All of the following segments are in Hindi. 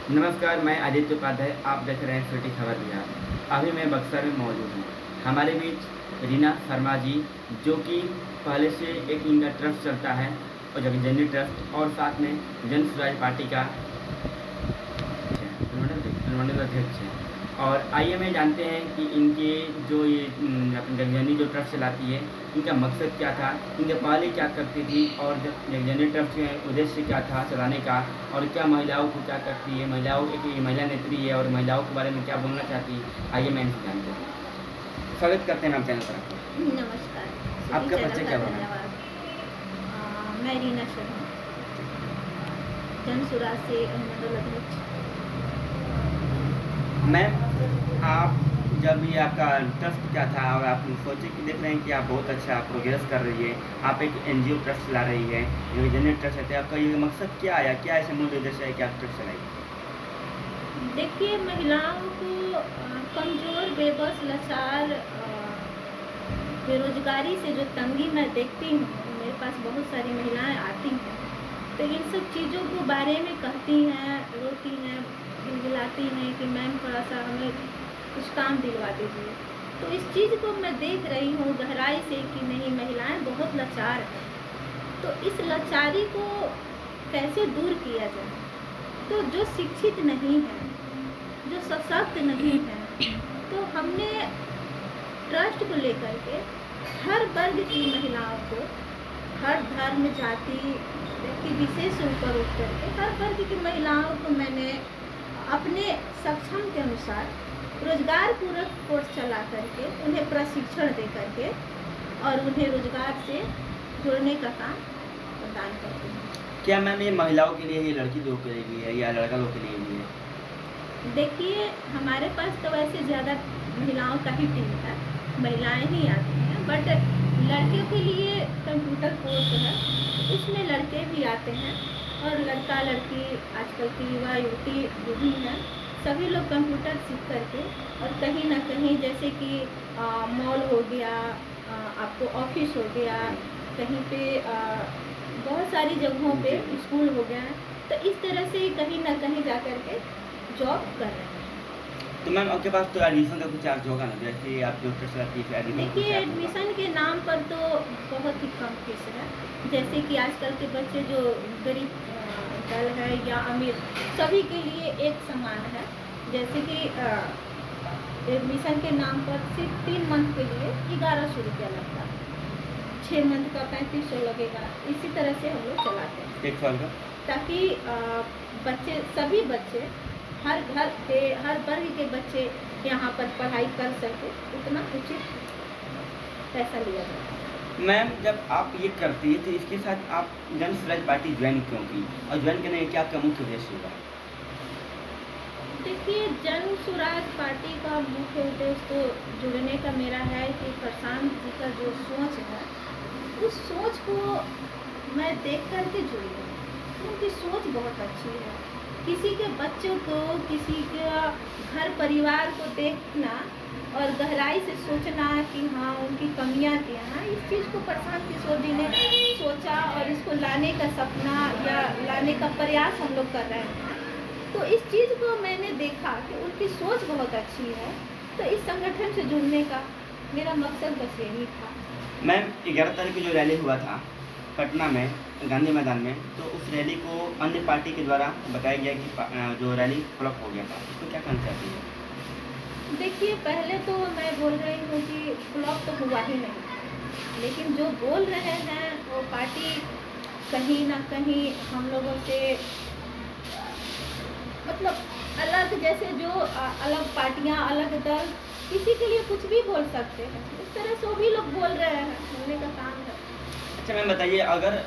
नमस्कार, मैं आदित्य उपाध्याय। आप देख रहे हैं सिटी खबर बिहार। अभी मैं बक्सर में मौजूद हूँ। हमारे बीच रीना शर्मा जी, जो कि पहले से एक इनका ट्रस्ट चलता है और जगजननी ट्रस्ट, और साथ में जन स्वराज पार्टी का अनुमंडल अध्यक्ष हैं। और आइए मैं जानते हैं कि इनके जो ये अपनी जगजननी जो ट्रस्ट चलाती है, इनका मकसद क्या था, इनके पहले क्या करती थी, और जगजननी ट्रस्ट का उद्देश्य क्या था चलाने का, और क्या महिलाओं को क्या करती है, महिलाओं एक ये महिला नेत्री है और महिलाओं के बारे में क्या बोलना चाहती है। आइए मैं इनसे जानते हैं। स्वागत करते हैं आप चैनल पर आपको। नमस्कार। आपका चैनल परिचय का क्या होगा? धन्यवाद। मैं रीना शर्मा, जन सुराज से अनुमंडल अध्यक्ष। मैम, आप जब ये आपका ट्रस्ट क्या था और आप सोचे कि देख रहे हैं कि आप बहुत अच्छा प्रोग्रेस कर रही है, आप एक एनजीओ ट्रस्ट चला रही है, जो जनरल ट्रस्ट है, आपका ये मकसद क्या आया, क्या ऐसे मूल उद्देश्य है कि आप ट्रस्ट चलाइए? देखिए, महिलाओं को कमज़ोर, बेबस, लाचार, बेरोजगारी से जो तंगी मैं देखती हूँ, मेरे पास बहुत सारी महिलाएं आती हैं, तो इन सब चीज़ों को बारे में कहती हैं, रोती हैं, गिलाती हैं कि मैम थोड़ा सा हमें कुछ काम दिलवा दीजिए। तो इस चीज़ को मैं देख रही हूँ गहराई से कि नहीं, महिलाएं बहुत लाचार हैं। तो इस लाचारी को कैसे दूर किया जाए? तो जो शिक्षित नहीं है, जो सशक्त नहीं है, तो हमने ट्रस्ट को लेकर के हर वर्ग की महिलाओं को, हर धर्म, जाति, व्यक्ति विशेष से ऊपर उठ करके हर वर्ग की महिलाओं को मैंने अपने सक्षम के अनुसार रोजगार पूरक कोर्स चला करके उन्हें प्रशिक्षण दे करके और उन्हें रोजगार से जोड़ने का काम प्रदान करती हूँ। क्या मैम ये महिलाओं के लिए, ये लड़की लोग के लिए भी है या लड़का लोग के लिए भी है? देखिए, हमारे पास तो वैसे ज़्यादा महिलाओं का ही टीम है, महिलाएं ही आती हैं, बट लड़कियों के लिए कंप्यूटर कोर्स है, उसमें लड़के भी आते हैं और लड़का लड़की, आजकल की युवा युवती जो भी हैं, सभी लोग कंप्यूटर सीख करके और कहीं ना कहीं जैसे कि मॉल हो गया, आपको ऑफिस हो गया, कहीं पे बहुत सारी जगहों पे स्कूल हो गया, तो इस तरह से कहीं ना कहीं जा कर के जॉब कर रहे हैं। तो मैम आपके पास तो एडमिशन का कुछ चार्ज होगा ना, जैसे आप जो ट्रस्ट चलाती है देखिए, एडमिशन के नाम पर तो बहुत ही कम फीस है। जैसे कि आजकल के बच्चे जो गरीब दल है या अमीर, सभी के लिए एक समान है। जैसे कि एडमिशन के नाम पर सिर्फ 3 मंथ के लिए 1100 रुपया लगता है, 6 मंथ का 3500 लगेगा। इसी तरह से हम लोग चलाते हैं, एक साल का, ताकि बच्चे, सभी बच्चे, हर घर के, हर वर्ग के बच्चे यहाँ पर पढ़ाई कर सके, उतना उचित पैसा लिया जाता है। मैम जब आप ये करती है तो इसके साथ आप जन स्वराज पार्टी ज्वाइन क्यों की, और ज्वाइन करने का क्या आपका मुख्य उद्देश्य होगा? देखिए, जन स्वराज पार्टी का मुख्य उद्देश्य तो जुड़ने का मेरा है कि प्रशांत जी का जो सोच है, उस सोच को मैं देख कर के जुड़ी हूँ। उनकी सोच बहुत अच्छी है। किसी के बच्चों को, किसी के घर परिवार को देखना और गहराई से सोचना कि हाँ, उनकी कमियां क्या हैं, इस चीज़ को प्रशांत किशोर जी ने सोचा और इसको लाने का सपना या लाने का प्रयास हम लोग कर रहे हैं। तो इस चीज़ को मैंने देखा कि उनकी सोच बहुत अच्छी है, तो इस संगठन से जुड़ने का मेरा मकसद बस यही था। मैम 11 तारीख को जो रैली हुआ था पटना में, गांधी मैदान में, तो उस रैली को अन्य पार्टी के द्वारा बताया गया कि जो रैली फ्लॉप हो गया था, इसको क्या कहना चाहती है? देखिए, पहले तो मैं बोल रही हूँ कि फ्लॉप तो हुआ ही नहीं, लेकिन जो बोल रहे हैं वो पार्टी कहीं ना कहीं हम लोगों से मतलब अलग, जैसे जो अलग पार्टियां, अलग दल किसी के लिए कुछ भी बोल सकते हैं, इस तरह से वो भी लोग बोल रहे हैं, बोलने का काम है। अच्छा मैम बताइए, अगर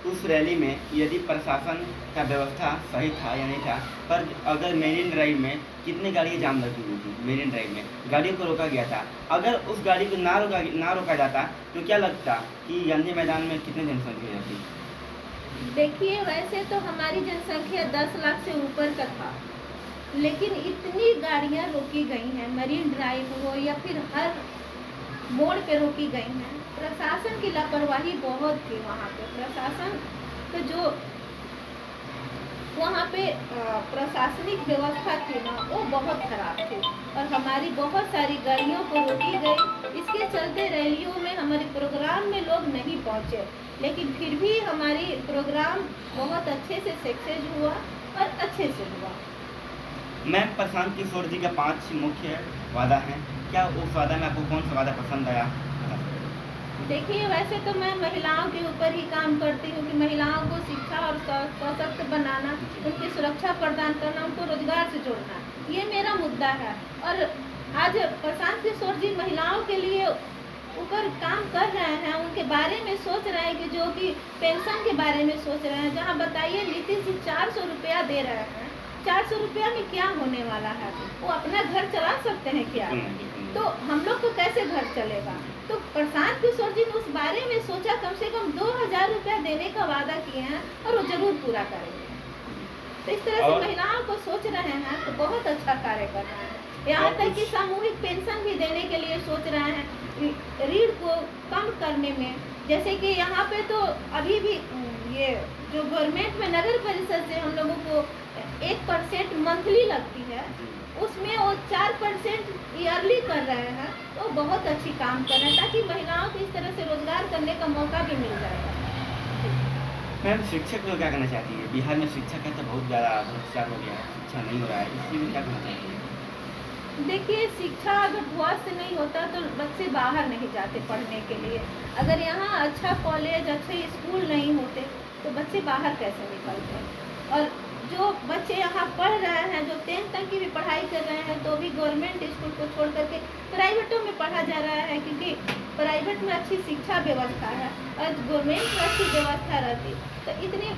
उस रैली में यदि प्रशासन का व्यवस्था सही था या नहीं था, पर अगर मेरिन ड्राइव में कितनी गाड़ियाँ जाम लगी हुई थी, मेरिन ड्राइव में गाड़ियों को रोका गया था, अगर उस गाड़ी को ना रोका जाता तो क्या लगता कि गांधी मैदान में कितनी जनसंख्या रहती? देखिए, वैसे तो हमारी जनसंख्या 10 लाख से ऊपर का था, लेकिन इतनी गाड़ियां रोकी गई हैं, मरीन ड्राइव हो या फिर हर मोड़ पे रोकी गई हैं। प्रशासन की लापरवाही बहुत थी वहाँ पे। प्रशासन तो जो वहाँ पे प्रशासनिक व्यवस्था थी ना, वो बहुत खराब थी और हमारी बहुत सारी गाड़ियों को रोकी गई। इसके चलते रैलियों में हमारे प्रोग्राम में लोग नहीं पहुँचे, लेकिन फिर भी हमारी प्रोग्राम बहुत अच्छे से सक्सेस हुआ और अच्छे से हुआ। मैम, प्रशांत किशोर जी का 5 मुख्य वादा हैं, क्या उस वादा में आपको कौन सा वादा पसंद आया? देखिए, वैसे तो मैं महिलाओं के ऊपर ही काम करती हूँ कि महिलाओं को शिक्षा और सशक्त बनाना, उनकी सुरक्षा प्रदान करना, उनको रोजगार से जोड़ना, ये मेरा मुद्दा है। और आज प्रशांत किशोर जी महिलाओं के लिए ऊपर काम कर रहे हैं, उनके बारे में सोच रहे हैं कि जो कि पेंशन के बारे में सोच रहे हैं। जहाँ बताइए नीतीश जी 400 रुपया दे रहे हैं, 400 रुपया में क्या होने वाला है? वो अपना घर चला सकते हैं क्या? तो हम लोग को कैसे घर चलेगा? तो प्रशांत किशोर जी ने उस बारे में सोचा, कम से कम 2000 रुपया देने का वादा किए हैं और वो जरूर पूरा करेंगे। तो इस तरह से महिलाओं को सोच रहे हैं, तो बहुत अच्छा कार्य कर रहे हैं। यहाँ तक कि सामूहिक पेंशन भी देने के लिए सोच रहे हैं, ऋण को कम करने में। जैसे कि यहाँ पे तो अभी भी ये जो गवर्नमेंट में नगर परिषद से हम लोगों को 1% मंथली लगती है, उसमें वो 4% ईयरली कर रहे हैं। तो बहुत अच्छी काम कर रहे हैं ताकि महिलाओं को इस तरह से रोजगार करने का मौका भी मिल जाएगा। मैम, शिक्षक लोग क्या करना चाहती है? बिहार में शिक्षा का तो बहुत ज़्यादा भ्रष्टाचार हो गया है, शिक्षा नहीं हो रहा है, इसलिए भी क्या करना चाहिए? देखिए, शिक्षा अगर ध्वस्त नहीं होता तो बच्चे बाहर नहीं जाते पढ़ने के लिए। अगर यहाँ अच्छा कॉलेज, अच्छे स्कूल नहीं होते तो बच्चे बाहर कैसे निकलते? और जो बच्चे यहाँ पढ़ रहे हैं, जो 10th तक की भी पढ़ाई कर रहे हैं, तो भी गवर्नमेंट स्कूल को छोड़ करके प्राइवेटों में पढ़ा जा रहा है, क्योंकि प्राइवेट में अच्छी शिक्षा व्यवस्था है और गवर्नमेंट में अच्छी व्यवस्था रहती तो इतने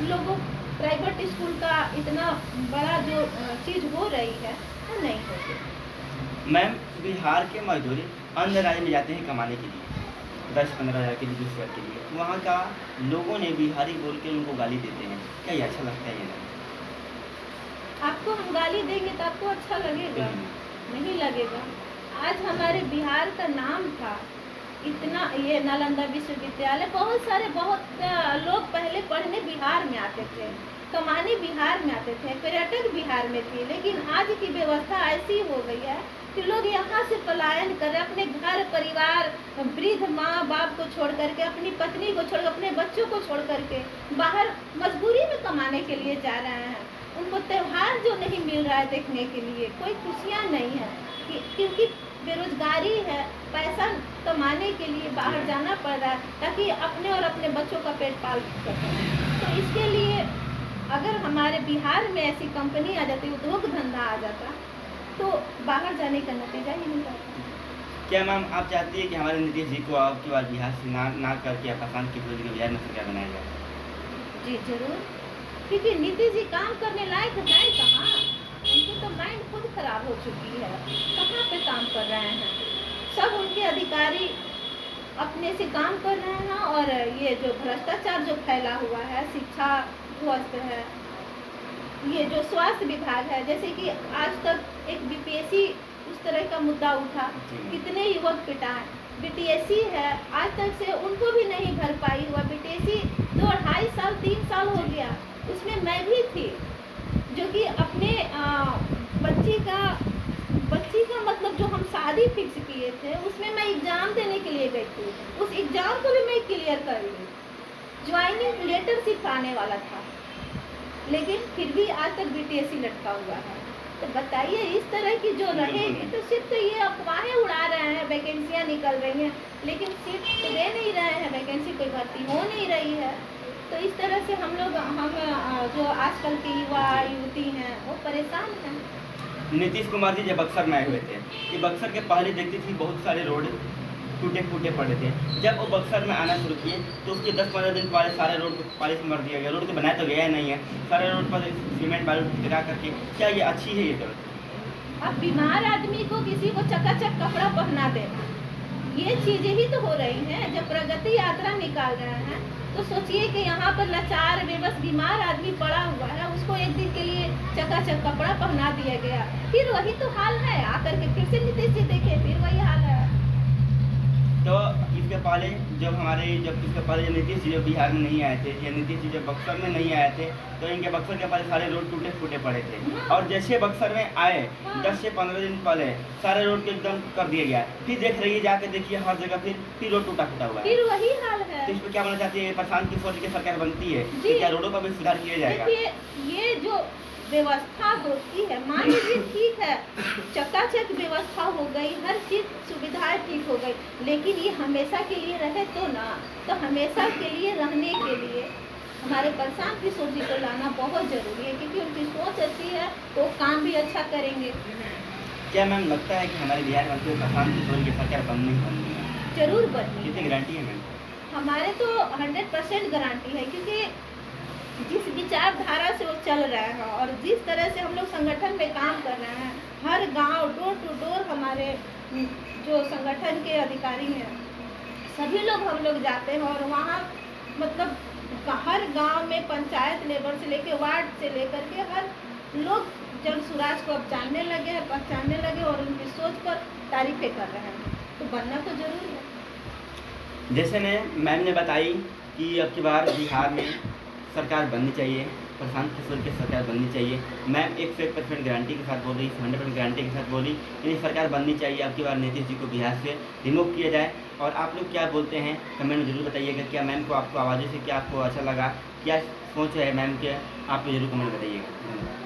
लोगों प्राइवेट स्कूल का इतना बड़ा जो चीज़ हो रही है वो नहीं होती। मैम, बिहार के मजदूरी अन्य राज्य में जाते हैं कमाने के लिए, 10-15 हज़ार के लिए, 20 हज़ार के लिए। वहाँ का लोगों ने बिहारी बोल के उनको गाली देते हैं, क्या ये अच्छा लगता है? ये नहीं। आपको हम गाली देंगे तो आपको अच्छा लगेगा? नहीं लगेगा। आज हमारे बिहार का नाम था इतना, ये नालंदा विश्वविद्यालय, बहुत लोग पहले पढ़ने बिहार में आते थे, कमाने बिहार में आते थे, पर्यटक बिहार में थे। लेकिन आज की व्यवस्था ऐसी हो गई है कि लोग यहाँ से पलायन कर रहे, अपने घर परिवार, वृद्ध माँ बाप को छोड़ करके, अपनी पत्नी को छोड़, अपने बच्चों को छोड़ करके बाहर मजबूरी में कमाने के लिए जा रहे हैं। उनको त्यौहार जो नहीं मिल रहा है देखने के लिए, कोई खुशियाँ नहीं है क्योंकि बेरोजगारी है, पैसा कमाने के लिए बाहर जाना पड़ रहा है ताकि अपने और अपने बच्चों का पेट पाल सकें। तो इसके लिए अगर हमारे बिहार में ऐसी कंपनी आ जाती, उद्योग धंधा आ जाता, तो बाहर जाने का नतीजा ही नहीं रहता। क्या मैम आप चाहती है कि हमारे नीतीश जी को आपकी बार बिहार से ना करके प्रशांत किशोर जी को बिहार में सरकार बनाया जाए? जी जरूर, क्योंकि नीतीश जी काम करने लायक है कहाँ? उनकी तो माइंड खुद खराब हो चुकी है, कहाँ पे काम कर रहे हैं? सब उनके अधिकारी अपने से काम कर रहे हैं और ये जो भ्रष्टाचार जो फैला हुआ है, शिक्षा ध्वस्त है, ये जो स्वास्थ्य विभाग है, जैसे कि आज तक एक बीपीएससी उस तरह का मुद्दा उठा, कितने युवक पिटाए। बीटीएससी है, आज तक से उनको भी नहीं भरपाई हुआ। बीटीएससी 2-2.5 साल 3 साल हो गया, उसमें मैं भी थी, जो कि अपने बच्ची का मतलब जो हम शादी फिक्स किए थे, उसमें मैं एग्ज़ाम देने के लिए गई थी। उस एग्ज़ाम को भी मैं क्लियर कर ली, ज्वाइनिंग लेटर सिर्फ आने वाला था, लेकिन फिर भी आज तक बीटीएससी लटका हुआ है। तो बताइए, इस तरह की जो रहेगी तो सिर्फ तो ये अफवाहें उड़ा रहे हैं, वैकेंसियाँ निकल रही हैं, लेकिन सीट तो दे नहीं रहे हैं, वैकेंसी कोई भर्ती हो नहीं रही है। तो इस तरह से हम जो आजकल के युवा युवती हैं वो परेशान हैं। नीतीश कुमार जी जब बक्सर में आए हुए थे, कि बक्सर के पहले देखती थी बहुत सारे रोड टूटे फूटे पड़े थे। जब वो बक्सर में आना शुरू किए तो उसके 10-15 दिन पहले सारे रोड को पॉलिश मार दिया गया। रोड तो बनाया तो गया नहीं है, सारे रोड पर सीमेंट बालू गिरा करके। क्या ये अच्छी है ये जरूरत? अब बीमार आदमी को किसी को चकाचक कपड़ा पहना देना, ये चीज़ें ही तो हो रही हैं। जब प्रगति यात्रा निकाल रहे हैं तो सोचिए कि यहाँ पर लाचार बेबस बीमार आदमी पड़ा हुआ है, उसको एक दिन के लिए चकाचक कपड़ा पहना दिया गया। फिर वही तो हाल है, आकर के फिर से नीतीश जी देखे, फिर वही हाल है। तो इसके पहले जब नीतीश जी जब बिहार में नहीं आए थे, या नीतीश जी जब बक्सर में नहीं आए थे, तो इनके बक्सर के पहले सारे रोड टूटे फूटे पड़े थे। और जैसे बक्सर में आए 10 से 15 दिन पहले सारे रोड को एकदम कर दिया गया। फिर देख रही है, जाके देखिए हर जगह फिर रोड टूटा फूटा हुआ है। फिर वही हाल है। तो इस पर क्या बोलना चाहती है? प्रशांत किशोर जी की सरकार बनती है, जी। तो क्या रोडों का भी सुधार किया जाएगा? देखिए, ये जो व्यवस्था होती है, मान लीजिए ठीक है, चकाचक व्यवस्था हो गई, हर चीज सुविधाएं ठीक हो गई, लेकिन ये हमेशा के लिए रहे तो ना। तो हमेशा के लिए रहने के लिए हमारे प्रशांत किशोर जी को लाना बहुत जरूरी है, क्योंकि उनकी सोच अच्छी है तो काम भी अच्छा करेंगे। क्या मैम लगता है कि हमारे बिहार में प्रशांत किशोर की सरकार बननी है? जरूर बननी कितनी है। गारंटी है मैम? हमारे तो 100% गारंटी है, क्योंकि जिस विचारधारा से वो चल रहा है और जिस तरह से हम लोग संगठन में काम कर रहे हैं, हर गांव डोर टू डोर हमारे जो संगठन के अधिकारी हैं सभी लोग हम लोग जाते हैं, और वहाँ मतलब हर गांव में पंचायत लेवल से लेकर वार्ड से लेकर के हर लोग जन सुराज को अब जानने लगे हैं, पहचानने लगे, और उनकी सोच पर तारीफें कर रहे हैं। तो बनना तो जरूरी है। जैसे मैम ने बताई कि अब की बार बिहार में सरकार बननी चाहिए, प्रशांत किशोर की सरकार बननी चाहिए। मैम 101% गारंटी के साथ बोल रही, 100% गारंटी के साथ बोली कि सरकार बननी चाहिए। अब की बार नीतीश जी को बिहार से रिमूव किया जाए। और आप लोग क्या बोलते हैं कमेंट में जरूर बताइएगा। क्या मैम को आपको आवाज़ों से क्या आपको अच्छा लगा, क्या सोच है मैम के, आप जरूर कमेंट बताइएगा। धन्यवाद।